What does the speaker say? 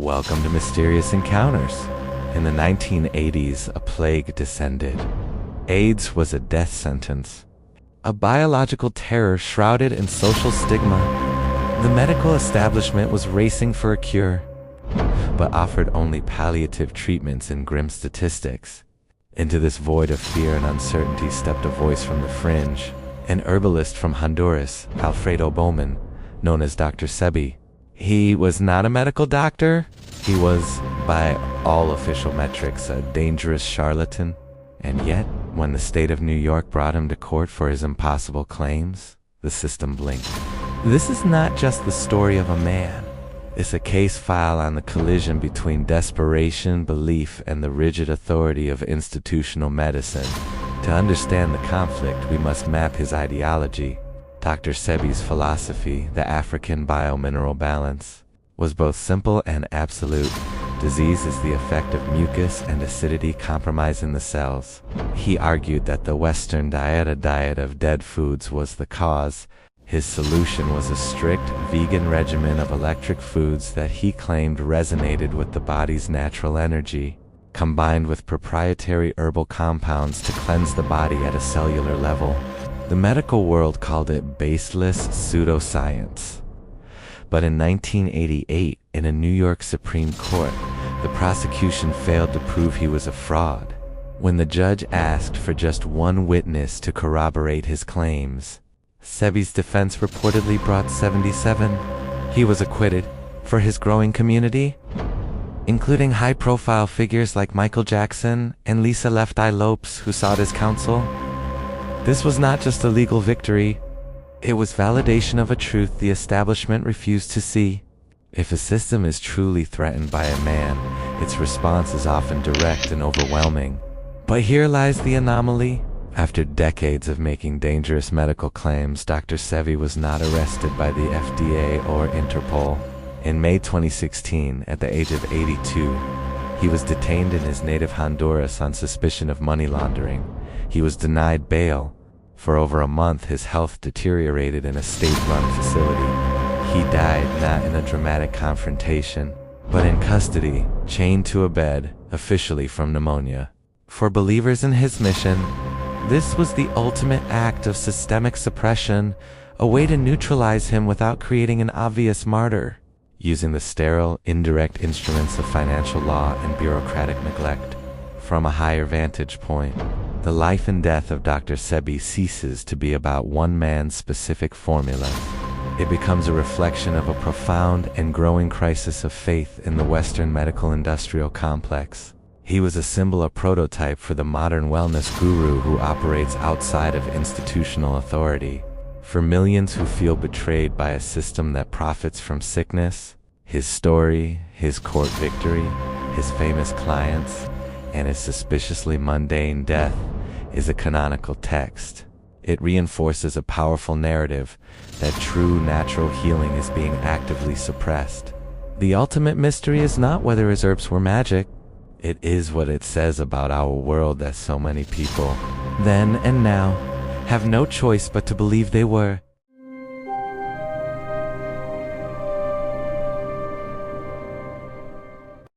Welcome to Mysterious Encounters. In the 1980s, a plague descended. AIDS was a death sentence, a biological terror shrouded in social stigma. The medical establishment was racing for a cure, but offered only palliative treatments and grim statistics. Into this void of fear and uncertainty stepped a voice from the fringe, an herbalist from Honduras, Alfredo Bowman, known as Dr. Sebi. He was not a medical doctor. He was, by all official metrics, a dangerous charlatan. And yet, when the state of New York brought him to court for his impossible claims, the system blinked. This is not just the story of a man. It's a case file on the collision between desperation, belief, and the rigid authority of institutional medicine. To understand the conflict, we must map his ideology. Dr. Sebi's philosophy, the African biomineral balance, was both simple and absolute. Disease is the effect of mucus and acidity compromising the cells. He argued that the Western diet, a diet of dead foods, was the cause. His solution was a strict vegan regimen of electric foods that he claimed resonated with the body's natural energy, combined with proprietary herbal compounds to cleanse the body at a cellular level. The medical world called it baseless pseudoscience. But in 1988, in a New York Supreme Court, the prosecution failed to prove he was a fraud. When the judge asked for just one witness to corroborate his claims, Sebi's defense reportedly brought 77. He was acquitted. For his growing community, including high-profile figures like Michael Jackson and Lisa Left Eye Lopes, who sought his counsel, this was not just a legal victory. It was validation of a truth the establishment refused to see. If a system is truly threatened by a man, its response is often direct and overwhelming. But here lies the anomaly. After decades of making dangerous medical claims, Dr. Sebi was not arrested by the FDA or Interpol. In May 2016, at the age of 82, he was detained in his native Honduras on suspicion of money laundering. He was denied bail. For over a month, his health deteriorated in a state-run facility. He died not in a dramatic confrontation, but in custody, chained to a bed, officially from pneumonia. For believers in his mission, this was the ultimate act of systemic suppression, a way to neutralize him without creating an obvious martyr. Using the sterile, indirect instruments of financial law and bureaucratic neglect. From a higher vantage point, the life and death of Dr. Sebi ceases to be about one man's specific formula. It becomes a reflection of a profound and growing crisis of faith in the Western medical-industrial complex. He was a symbol, a prototype for the modern wellness guru who operates outside of institutional authority. For millions who feel betrayed by a system that profits from sickness, his story, his court victory, his famous clients, and his suspiciously mundane death is a canonical text. It reinforces a powerful narrative that true natural healing is being actively suppressed. The ultimate mystery is not whether his herbs were magic. It is what it says about our world that so many people, then and now, have no choice but to believe they were.